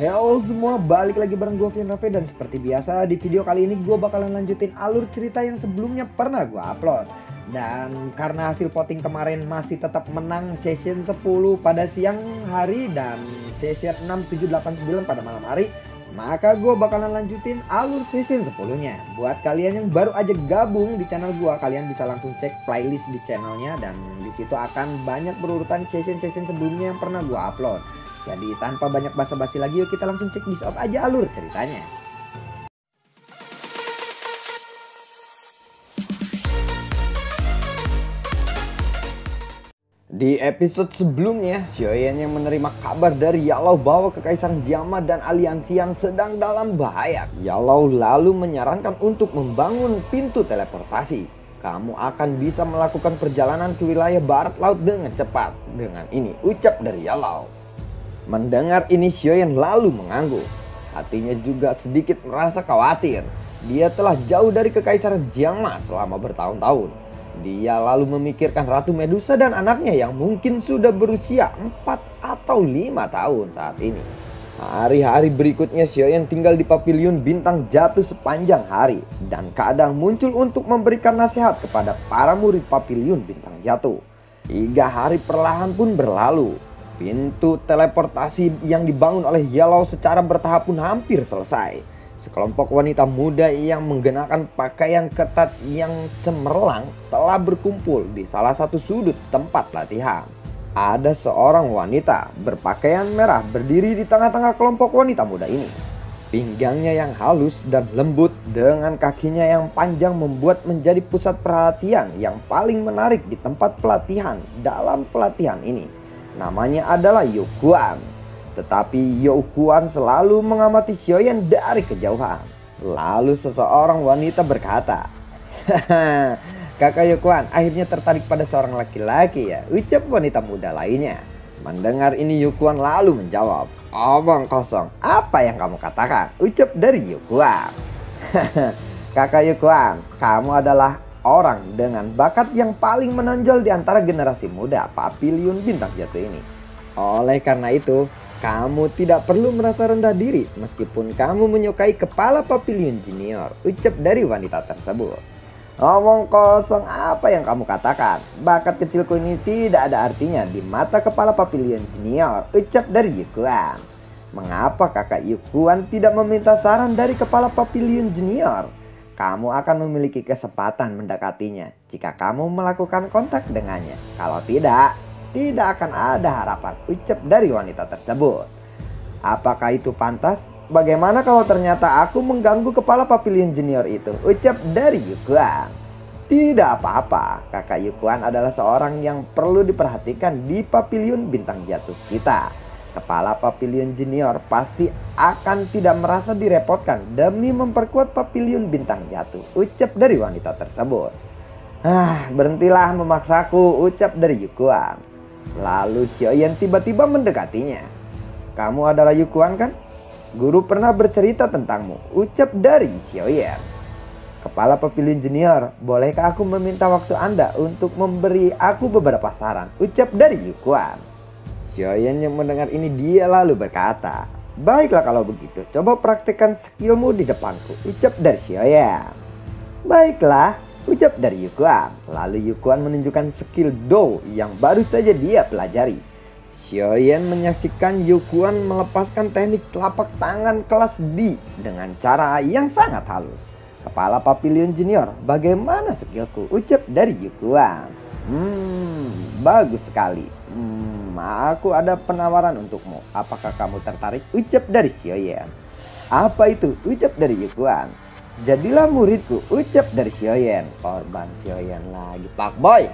Halo semua, balik lagi bareng gue Vian Raffe. Dan seperti biasa di video kali ini gue bakalan lanjutin alur cerita yang sebelumnya pernah gue upload. Dan karena hasil voting kemarin masih tetap menang session 10 pada siang hari dan session 6, 7, 8, 9 pada malam hari, maka gue bakalan lanjutin alur session 10-nya. Buat kalian yang baru aja gabung di channel gue, kalian bisa langsung cek playlist di channelnya. Dan disitu akan banyak berurutan session-session sebelumnya yang pernah gue upload. Jadi tanpa banyak basa-basi lagi, yuk kita langsung cek this out aja alur ceritanya. Di episode sebelumnya, Xiaoyan yang menerima kabar dari Yalao bahwa Kekaisaran Jiama dan aliansi yang sedang dalam bahaya. Yalao lalu menyarankan untuk membangun pintu teleportasi. Kamu akan bisa melakukan perjalanan ke wilayah barat laut dengan cepat. Dengan ini ucap dari Yalao. Mendengar ini, Xiaoyan lalu mengangguk. Hatinya juga sedikit merasa khawatir. Dia telah jauh dari Kekaisaran Jiama selama bertahun-tahun. Dia lalu memikirkan Ratu Medusa dan anaknya yang mungkin sudah berusia 4 atau 5 tahun saat ini. Hari-hari berikutnya Xiaoyan tinggal di Papiliun Bintang Jatuh sepanjang hari. Dan kadang muncul untuk memberikan nasihat kepada para murid Papiliun Bintang Jatuh. 3 hari perlahan pun berlalu. Pintu teleportasi yang dibangun oleh Yalao secara bertahap pun hampir selesai. Sekelompok wanita muda yang menggunakan pakaian ketat yang cemerlang telah berkumpul di salah satu sudut tempat latihan. Ada seorang wanita berpakaian merah berdiri di tengah-tengah kelompok wanita muda ini. Pinggangnya yang halus dan lembut dengan kakinya yang panjang membuat menjadi pusat perhatian yang paling menarik di tempat pelatihan dalam pelatihan ini. Namanya adalah Youquan. Tetapi Youquan selalu mengamati Xiaoyan dari kejauhan. Lalu seseorang wanita berkata, "Haha, kakak Youquan akhirnya tertarik pada seorang laki-laki ya," ucap wanita muda lainnya. Mendengar ini Youquan lalu menjawab, "Omong kosong, apa yang kamu katakan?" ucap dari Youquan. "Kakak Youquan, kamu adalah orang dengan bakat yang paling menonjol di antara generasi muda Papiliun Bintang Jatuh ini. Oleh karena itu, kamu tidak perlu merasa rendah diri meskipun kamu menyukai kepala Papiliun Junior," ucap dari wanita tersebut. "Omong kosong, apa yang kamu katakan? Bakat kecilku ini tidak ada artinya di mata kepala Papiliun Junior," ucap dari Youquan. "Mengapa kakak Youquan tidak meminta saran dari kepala Papiliun Junior? Kamu akan memiliki kesempatan mendekatinya jika kamu melakukan kontak dengannya. Kalau tidak akan ada harapan," ucap dari wanita tersebut. "Apakah itu pantas? Bagaimana kalau ternyata aku mengganggu kepala Papiliun Junior itu?" ucap dari Youquan. "Tidak apa-apa, kakak Youquan adalah seorang yang perlu diperhatikan di Papiliun Bintang Jatuh kita. Kepala Papiliun Junior pasti akan tidak merasa direpotkan demi memperkuat Papiliun Bintang Jatuh," ucap dari wanita tersebut. "Berhentilah memaksaku," ucap dari Youquan. Lalu Xiaoyan tiba-tiba mendekatinya. "Kamu adalah Youquan kan? Guru pernah bercerita tentangmu," ucap dari Xiaoyan. "Kepala Papiliun Junior, bolehkah aku meminta waktu Anda untuk memberi aku beberapa saran?" ucap dari Youquan. Xiaoyan yang mendengar ini dia lalu berkata, "Baiklah kalau begitu, coba praktekkan skillmu di depanku," ucap dari Xiaoyan. "Baiklah," ucap dari Youquan. Lalu Youquan menunjukkan skill Do yang baru saja dia pelajari. Xiaoyan menyaksikan Youquan melepaskan teknik telapak tangan kelas D dengan cara yang sangat halus. "Kepala Papiliun Junior, bagaimana skillku?" ucap dari Youquan. Bagus sekali. Aku ada penawaran untukmu. Apakah kamu tertarik?" ucap dari Xiaoyan. "Apa itu?" ucap dari Youquan. "Jadilah muridku," ucap dari Xiaoyan. Korban Xiaoyan lagi, Pak Boy.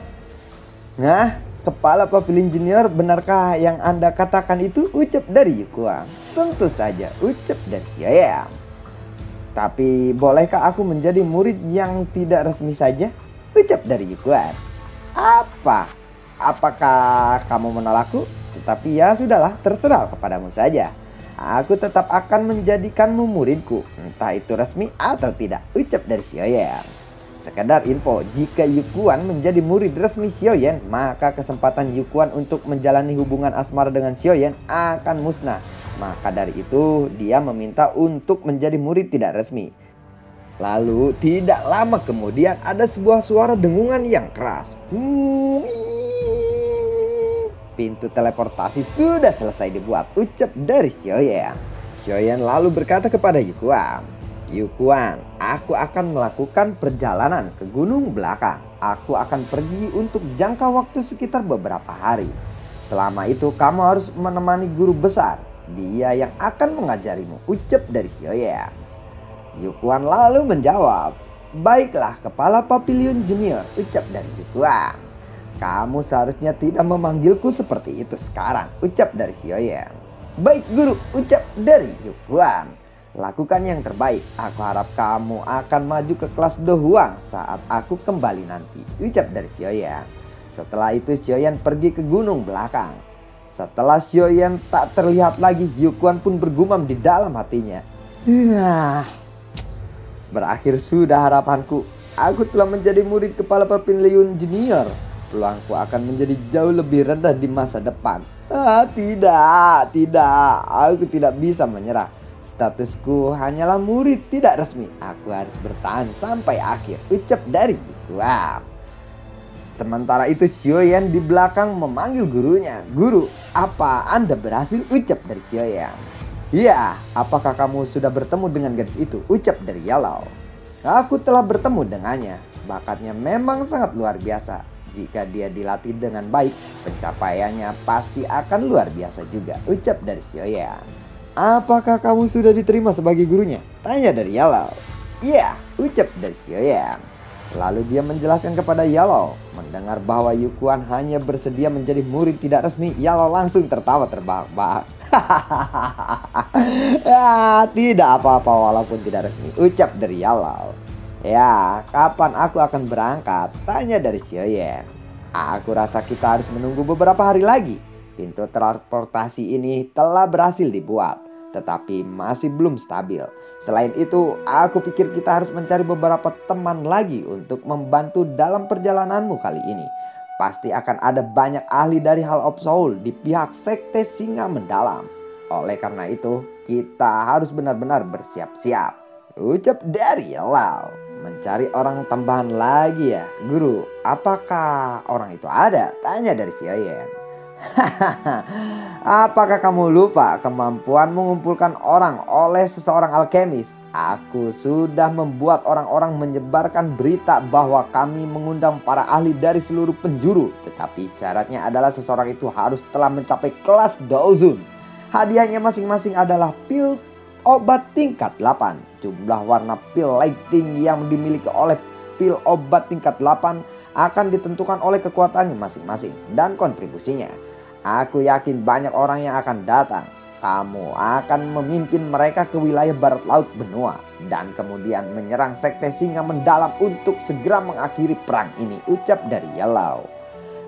"Nah, kepala Papiliun Junior, benarkah yang Anda katakan itu?" ucap dari Youquan. "Tentu saja," ucap dari Xiaoyan. "Tapi bolehkah aku menjadi murid yang tidak resmi saja?" ucap dari Youquan. Apakah kamu menolakku? Tetapi ya sudahlah, terserah kepadamu saja. Aku tetap akan menjadikanmu muridku, entah itu resmi atau tidak," ucap dari Xiaoyan. Sekedar info, jika Youquan menjadi murid resmi Xiaoyan, maka kesempatan Youquan untuk menjalani hubungan asmara dengan Xiaoyan akan musnah. Maka dari itu dia meminta untuk menjadi murid tidak resmi. Lalu tidak lama kemudian ada sebuah suara dengungan yang keras. Pintu teleportasi sudah selesai dibuat, ucap dari Xiaoyan. Xiaoyan lalu berkata kepada Yukuan, "Yukuan, aku akan melakukan perjalanan ke gunung belakang. Aku akan pergi untuk jangka waktu sekitar beberapa hari. Selama itu kamu harus menemani guru besar. Dia yang akan mengajarimu," ucap dari Xiaoyan. Yukuan lalu menjawab, "Baiklah kepala Papilion Junior," ucap dari Yukuan. "Kamu seharusnya tidak memanggilku seperti itu sekarang," ucap dari Xiaoyan. "Baik guru," ucap dari Yukuan. "Lakukan yang terbaik. Aku harap kamu akan maju ke kelas Dohuang saat aku kembali nanti," ucap dari Xiaoyan. Setelah itu Xiaoyan pergi ke gunung belakang. Setelah Xiaoyan tak terlihat lagi, Yukuan pun bergumam di dalam hatinya, "Berakhir sudah harapanku. Aku telah menjadi murid kepala Papilion Junior. Peluangku akan menjadi jauh lebih rendah di masa depan. Tidak, aku tidak bisa menyerah. Statusku hanyalah murid tidak resmi. Aku harus bertahan sampai akhir," ucap dari Yukuan. Sementara itu Xiaoyan di belakang memanggil gurunya. "Guru, apa Anda berhasil?" ucap dari Xiaoyan. "Iya, apakah kamu sudah bertemu dengan gadis itu?" ucap dari Yellow. "Aku telah bertemu dengannya. Bakatnya memang sangat luar biasa. Jika dia dilatih dengan baik, pencapaiannya pasti akan luar biasa juga," ucap dari Xiaoyan. "Apakah kamu sudah diterima sebagai gurunya?" tanya dari Yellow. "Iya," ucap dari Xiaoyan. Lalu dia menjelaskan kepada Yellow. Mendengar bahwa Yukuan hanya bersedia menjadi murid tidak resmi, Yellow langsung tertawa terbahak-bahak. "Tidak apa-apa walaupun tidak resmi," ucap dari Yellow. "Ya, kapan aku akan berangkat?" tanya dari Xiaoyan. "Aku rasa kita harus menunggu beberapa hari lagi. Pintu transportasi ini telah berhasil dibuat, tetapi masih belum stabil. Selain itu, aku pikir kita harus mencari beberapa teman lagi untuk membantu dalam perjalananmu kali ini. Pasti akan ada banyak ahli dari Hall of Soul di pihak Sekte Singa Mendalam. Oleh karena itu, kita harus benar-benar bersiap-siap," ucap dari Yellow. "Mencari orang tambahan lagi ya, Guru. Apakah orang itu ada?" tanya dari Xiaoyan. "Apakah kamu lupa kemampuan mengumpulkan orang oleh seseorang alkemis? Aku sudah membuat orang-orang menyebarkan berita bahwa kami mengundang para ahli dari seluruh penjuru. Tetapi syaratnya adalah seseorang itu harus telah mencapai kelas Douzun. Hadiahnya masing-masing adalah pil obat tingkat 8. Jumlah warna pil lighting yang dimiliki oleh pil obat tingkat 8 akan ditentukan oleh kekuatannya masing-masing dan kontribusinya. Aku yakin banyak orang yang akan datang. Kamu akan memimpin mereka ke wilayah barat laut benua dan kemudian menyerang Sekte Singa Mendalam untuk segera mengakhiri perang ini," ucap dari Yellow.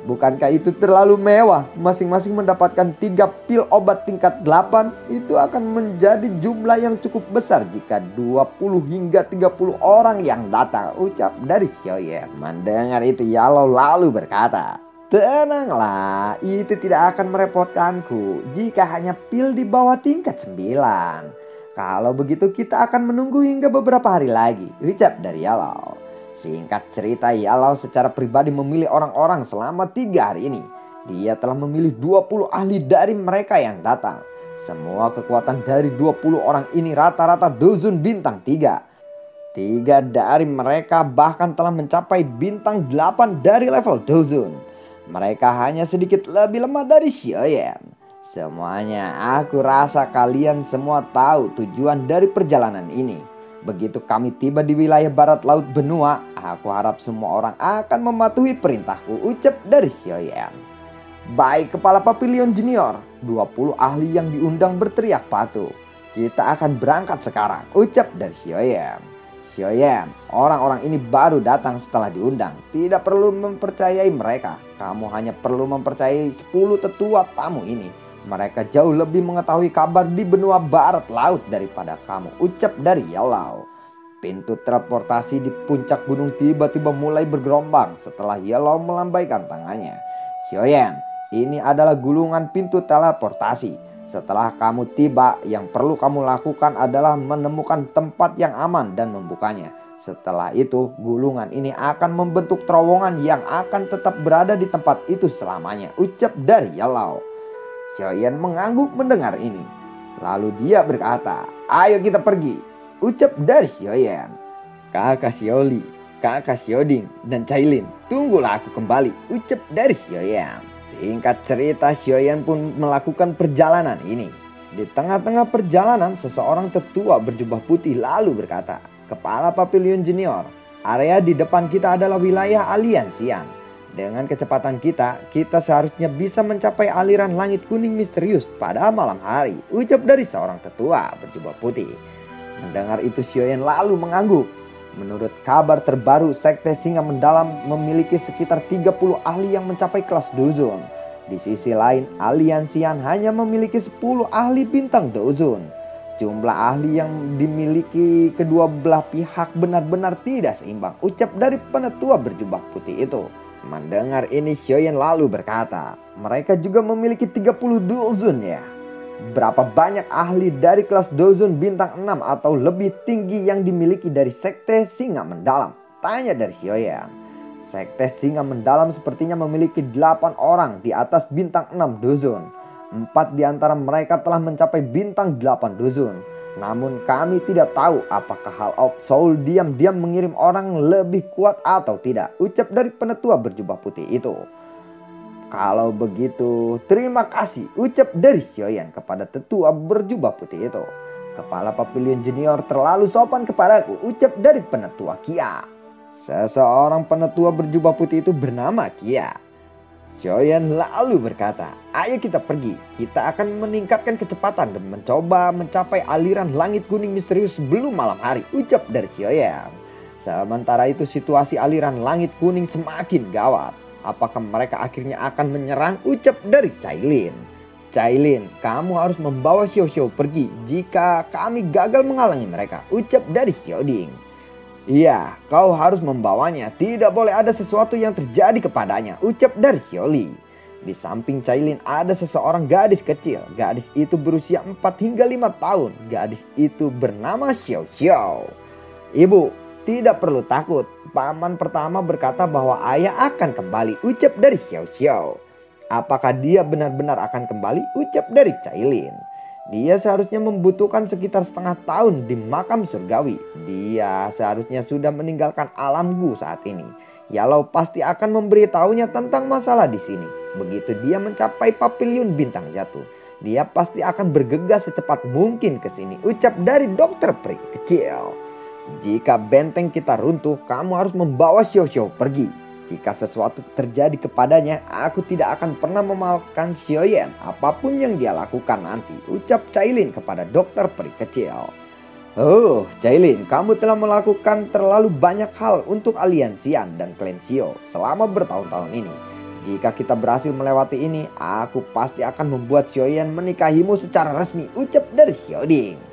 "Bukankah itu terlalu mewah? Masing-masing mendapatkan 3 pil obat tingkat 8. Itu akan menjadi jumlah yang cukup besar jika 20 hingga 30 orang yang datang," ucap dari Xiaoyan. Mendengar itu Yellow lalu berkata, "Tenanglah, itu tidak akan merepotkanku jika hanya pil di bawah tingkat 9. Kalau begitu kita akan menunggu hingga beberapa hari lagi," ucap dari Yellow. Singkat cerita, Yellow secara pribadi memilih orang-orang selama 3 hari ini. Dia telah memilih 20 ahli dari mereka yang datang. Semua kekuatan dari 20 orang ini rata-rata Douzun bintang 3. 3 dari mereka bahkan telah mencapai bintang 8 dari level Douzun. Mereka hanya sedikit lebih lemah dari Xiaoyan. Semuanya, aku rasa kalian semua tahu tujuan dari perjalanan ini. Begitu kami tiba di wilayah barat laut benua, aku harap semua orang akan mematuhi perintahku, ucap dari Xiaoyan. "Baik kepala Papilion Junior," 20 ahli yang diundang berteriak patuh. "Kita akan berangkat sekarang," ucap dari Xiaoyan. "Xiaoyan, orang-orang ini baru datang setelah diundang. Tidak perlu mempercayai mereka. Kamu hanya perlu mempercayai 10 tetua tamu ini. Mereka jauh lebih mengetahui kabar di benua barat laut daripada kamu," ucap dari Yellow. Pintu transportasi di puncak gunung tiba-tiba mulai bergelombang setelah Yellow melambaikan tangannya. "Xiaoyan, ini adalah gulungan pintu teleportasi. Setelah kamu tiba, yang perlu kamu lakukan adalah menemukan tempat yang aman dan membukanya. Setelah itu, gulungan ini akan membentuk terowongan yang akan tetap berada di tempat itu selamanya, ucap dari Yellow. Xiaoyan mengangguk mendengar ini. Lalu dia berkata, ayo kita pergi, ucap dari Xiaoyan. Kakak Xiaoli, kakak Xiaoding, dan Cailin, tunggulah aku kembali, ucap dari Xiaoyan. Singkat cerita, Xiaoyan pun melakukan perjalanan ini. Di tengah-tengah perjalanan, seseorang tetua berjubah putih lalu berkata, Kepala Papilion Junior, area di depan kita adalah wilayah Aliansian. Dengan kecepatan kita seharusnya bisa mencapai aliran langit kuning misterius pada malam hari, ucap dari seorang tetua berjubah putih. Mendengar itu, Xiaoyan lalu mengangguk. Menurut kabar terbaru, Sekte Singa Mendalam memiliki sekitar 30 ahli yang mencapai kelas Dozon. Di sisi lain, Aliansian hanya memiliki 10 ahli bintang Dozon. Jumlah ahli yang dimiliki kedua belah pihak benar-benar tidak seimbang, ucap dari penetua berjubah putih itu. Mendengar ini, Xiaoyan lalu berkata, mereka juga memiliki 30 Dozon ya. Berapa banyak ahli dari kelas Dozon bintang 6 atau lebih tinggi yang dimiliki dari Sekte Singa Mendalam? Tanya dari Xiaoyan. Sekte Singa Mendalam sepertinya memiliki 8 orang di atas bintang 6 Dozon. 4 di antara mereka telah mencapai bintang 8 Dozon. Namun kami tidak tahu apakah Hall of Soul diam-diam mengirim orang lebih kuat atau tidak, ucap dari penetua berjubah putih itu. Kalau begitu, terima kasih, ucap dari Xiaoyan kepada tetua berjubah putih itu. Kepala Papilion Junior terlalu sopan kepadaku, ucap dari penetua Kia. Seseorang penetua berjubah putih itu bernama Kia. Xiaoyan lalu berkata, ayo kita pergi, kita akan meningkatkan kecepatan dan mencoba mencapai aliran langit kuning misterius sebelum malam hari, ucap dari Xiaoyan. Sementara itu situasi aliran langit kuning semakin gawat. Apakah mereka akhirnya akan menyerang, ucap dari Cailin. Cailin, kamu harus membawa Xiao Xiao pergi jika kami gagal menghalangi mereka, ucap dari Xiaoding. Iya, kau harus membawanya, tidak boleh ada sesuatu yang terjadi kepadanya, ucap dari Xiaoli. Di samping Cailin ada seseorang gadis kecil. Gadis itu berusia 4 hingga 5 tahun. Gadis itu bernama Xiao Xiao. Ibu, tidak perlu takut. Paman pertama berkata bahwa ayah akan kembali, ucap dari Xiao Xiao. Apakah dia benar-benar akan kembali, ucap dari Cailin. Dia seharusnya membutuhkan sekitar setengah tahun di makam surgawi. Dia seharusnya sudah meninggalkan alam Gu saat ini. Yellow pasti akan memberitahunya tentang masalah di sini. Begitu dia mencapai Papilion Bintang Jatuh, dia pasti akan bergegas secepat mungkin ke sini, ucap dari Dokter Peri kecil. Jika benteng kita runtuh, kamu harus membawa Xiao Xiao pergi. Jika sesuatu terjadi kepadanya, aku tidak akan pernah memaafkan Xiaoyan apapun yang dia lakukan nanti, ucap Cailin kepada Dokter Peri kecil. Oh, Cailin, kamu telah melakukan terlalu banyak hal untuk Aliansian dan klan Xiao selama bertahun-tahun ini. Jika kita berhasil melewati ini, aku pasti akan membuat Xiaoyan menikahimu secara resmi, ucap dari Xiaoding.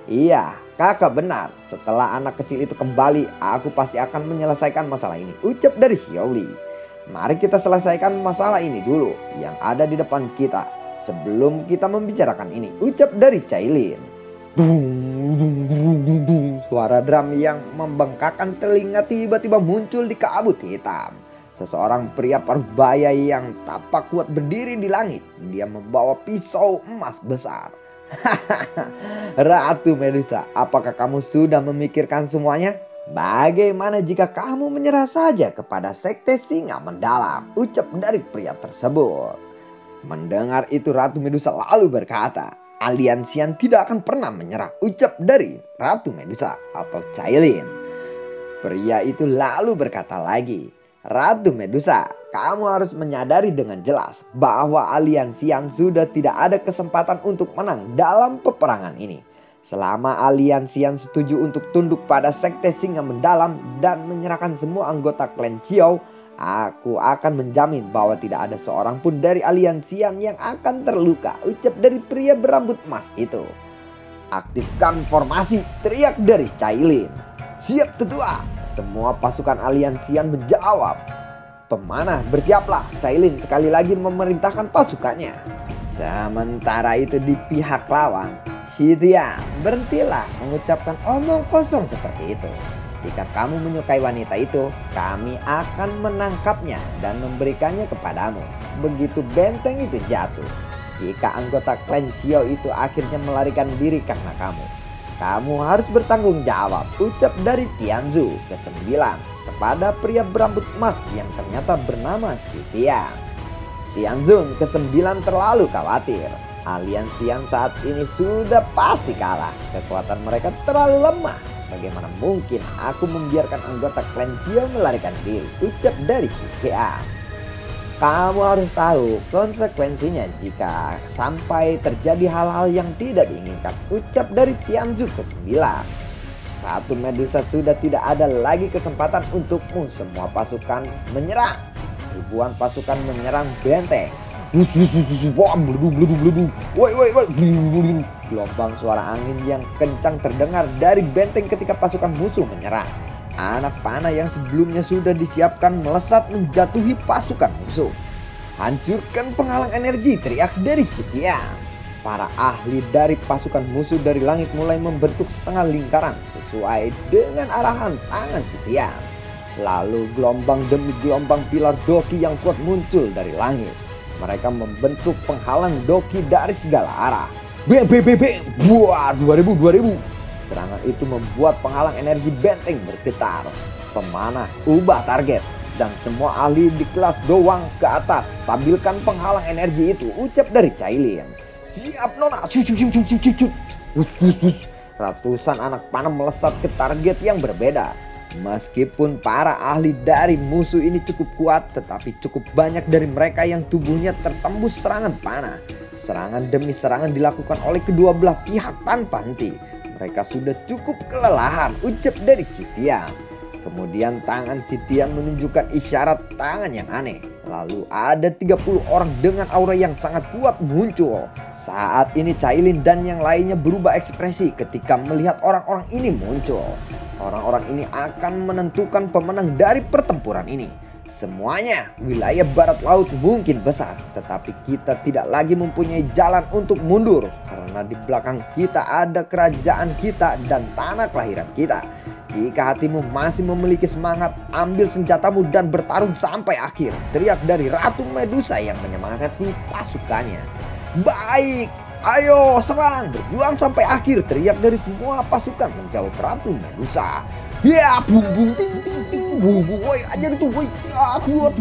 Iya, kakak benar. Setelah anak kecil itu kembali, aku pasti akan menyelesaikan masalah ini, ucap dari Xiaoli. Mari kita selesaikan masalah ini dulu yang ada di depan kita sebelum kita membicarakan ini, ucap dari Cailin. Suara drum yang membengkakkan telinga tiba-tiba muncul di kabut hitam. Seseorang pria parubaya yang tampak kuat berdiri di langit. Dia membawa pisau emas besar. Ratu Medusa, apakah kamu sudah memikirkan semuanya? Bagaimana jika kamu menyerah saja kepada Sekte Singa Mendalam, ucap dari pria tersebut. Mendengar itu, Ratu Medusa lalu berkata, Aliansian tidak akan pernah menyerah, ucap dari Ratu Medusa atau Cailin. Pria itu lalu berkata lagi, Ratu Medusa, kamu harus menyadari dengan jelas bahwa Aliansian sudah tidak ada kesempatan untuk menang dalam peperangan ini. Selama Aliansian setuju untuk tunduk pada Sekte Singa Mendalam dan menyerahkan semua anggota klan Xiao, aku akan menjamin bahwa tidak ada seorang pun dari Aliansian yang akan terluka, ucap dari pria berambut emas itu. Aktifkan formasi, teriak dari Cailin. Siap tetua. Semua pasukan Aliansian menjawab. Pemanah bersiaplah, Cailin sekali lagi memerintahkan pasukannya. Sementara itu di pihak lawan, Xidian, berhentilah mengucapkan omong kosong seperti itu. Jika kamu menyukai wanita itu, kami akan menangkapnya dan memberikannya kepadamu. Begitu benteng itu jatuh. Jika anggota klan Xiao itu akhirnya melarikan diri karena kamu harus bertanggung jawab, ucap dari Tianzu ke-9 kepada pria berambut emas yang ternyata bernama Xidian. Tianzun ke-9 terlalu khawatir. Aliansian saat ini sudah pasti kalah. Kekuatan mereka terlalu lemah. Bagaimana mungkin aku membiarkan anggota klan Xiao melarikan diri, ucap dari Xidian. Kamu harus tahu konsekuensinya jika sampai terjadi hal-hal yang tidak diinginkan, ucap dari Tianzu ke-9. Ratu Medusa sudah tidak ada lagi kesempatan untukmu. Semua pasukan menyerang. Ribuan pasukan menyerang benteng. Gelombang suara angin yang kencang terdengar dari benteng ketika pasukan musuh menyerang. Anak panah yang sebelumnya sudah disiapkan melesat menjatuhi pasukan musuh. Hancurkan penghalang energi, teriak dari Xidian. Para ahli dari pasukan musuh dari langit mulai membentuk setengah lingkaran sesuai dengan arahan tangan Xidian. Lalu gelombang demi gelombang pilar doki yang kuat muncul dari langit. Mereka membentuk penghalang doki dari segala arah. Buat 2000. Serangan itu membuat penghalang energi benteng bergetar. Pemanah ubah target dan semua ahli di kelas doang ke atas. Stabilkan penghalang energi itu, ucap dari Cailin. Siap Nona. Ratusan anak panah melesat ke target yang berbeda. Meskipun para ahli dari musuh ini cukup kuat, tetapi cukup banyak dari mereka yang tubuhnya tertembus serangan panah. Serangan demi serangan dilakukan oleh kedua belah pihak tanpa henti. Mereka sudah cukup kelelahan, ucap dari Xidian. Kemudian tangan Xidian menunjukkan isyarat tangan yang aneh. Lalu ada 30 orang dengan aura yang sangat kuat muncul. Saat ini Cailin dan yang lainnya berubah ekspresi ketika melihat orang-orang ini muncul. Orang-orang ini akan menentukan pemenang dari pertempuran ini. Semuanya wilayah barat laut mungkin besar, tetapi kita tidak lagi mempunyai jalan untuk mundur. Karena di belakang kita ada kerajaan kita dan tanah kelahiran kita. Jika hatimu masih memiliki semangat, ambil senjatamu dan bertarung sampai akhir, teriak dari Ratu Medusa yang menyemangati pasukannya. Baik, ayo serang, berjuang sampai akhir, teriak dari semua pasukan menjawab Ratu Medusa. Ya, bung bung ting ting ting, bung bung, woi ajar itu, woi, buat,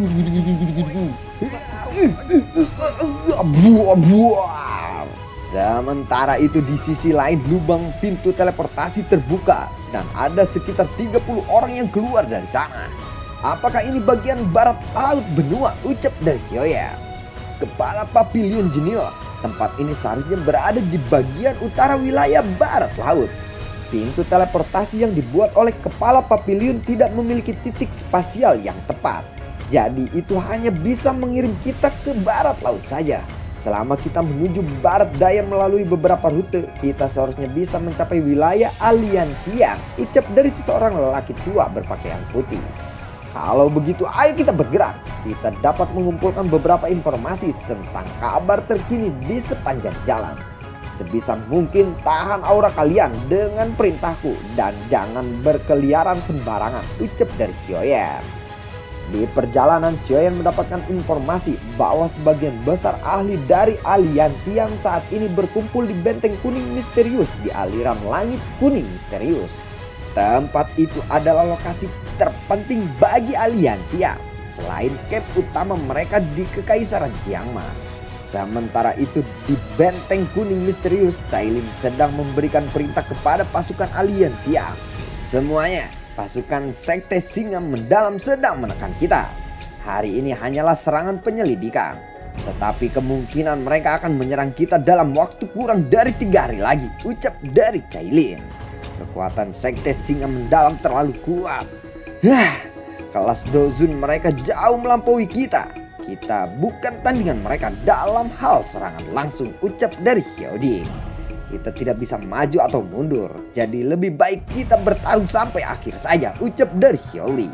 buat. Sementara itu di sisi lain lubang pintu teleportasi terbuka dan ada sekitar 30 orang yang keluar dari sana. Apakah ini bagian barat laut benua, ucap dari Xiaoyan. Kepala Papilion Junior, tempat ini seharusnya berada di bagian utara wilayah barat laut. Pintu teleportasi yang dibuat oleh Kepala Papilion tidak memiliki titik spasial yang tepat. Jadi itu hanya bisa mengirim kita ke barat laut saja. Selama kita menuju barat daya melalui beberapa rute, kita seharusnya bisa mencapai wilayah Aliansia, ucap dari seseorang lelaki tua berpakaian putih. Kalau begitu ayo kita bergerak. Kita dapat mengumpulkan beberapa informasi tentang kabar terkini di sepanjang jalan. Sebisa mungkin tahan aura kalian dengan perintahku dan jangan berkeliaran sembarangan, ucap dari Xiaoyan. Di perjalanan Xiaoyan mendapatkan informasi bahwa sebagian besar ahli dari aliansi yang saat ini berkumpul di benteng kuning misterius di aliran langit kuning misterius. Tempat itu adalah lokasi terpenting bagi aliansia selain camp utama mereka di Kekaisaran Jiangma. Sementara itu di benteng kuning misterius, Cailin sedang memberikan perintah kepada pasukan aliansia. Semuanya, pasukan Sekte Singa Mendalam sedang menekan kita. Hari ini hanyalah serangan penyelidikan, tetapi kemungkinan mereka akan menyerang kita dalam waktu kurang dari 3 hari lagi, ucap dari Cailin. Kekuatan Sekte Singa Mendalam terlalu kuat. Kelas Dozun mereka jauh melampaui kita. Kita bukan tandingan mereka dalam hal serangan langsung, ucap dari Xiaoding. Kita tidak bisa maju atau mundur, jadi lebih baik kita bertarung sampai akhir saja, ucap dari Xiaoli.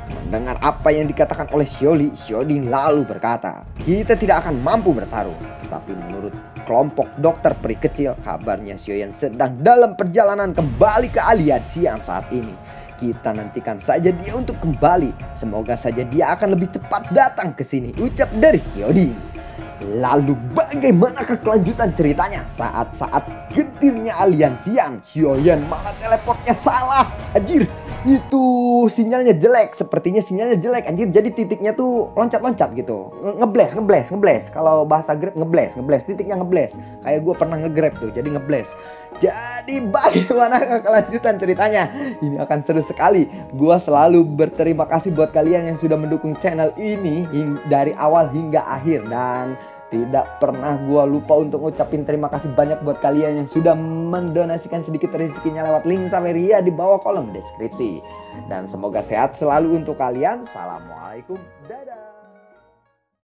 Mendengar apa yang dikatakan oleh Xiaoding lalu berkata, kita tidak akan mampu bertarung. Tetapi menurut kelompok dokter peri kecil, kabarnya Xiaoyan sedang dalam perjalanan kembali ke Aliansian saat ini. Kita nantikan saja dia untuk kembali. Semoga saja dia akan lebih cepat datang ke sini, ucap dari Xiaoding. Lalu bagaimanakah kelanjutan ceritanya? Saat-saat gentirnya Aliansian, Xiaoyan malah teleportnya salah. Anjir, itu sinyalnya jelek. Sepertinya sinyalnya jelek anjir. Jadi titiknya tuh loncat-loncat gitu. Ngebles. Kalau bahasa Grab ngebles. Titiknya ngebles. Kayak gue pernah nge-Grab tuh, jadi ngebles. Jadi bagaimana kelanjutan ceritanya? Ini akan seru sekali. Gua selalu berterima kasih buat kalian yang sudah mendukung channel ini dari awal hingga akhir. Dan tidak pernah gua lupa untuk ngucapin terima kasih banyak buat kalian yang sudah mendonasikan sedikit rezekinya lewat link Saweria di bawah kolom deskripsi. Dan semoga sehat selalu untuk kalian. Assalamualaikum, dadah.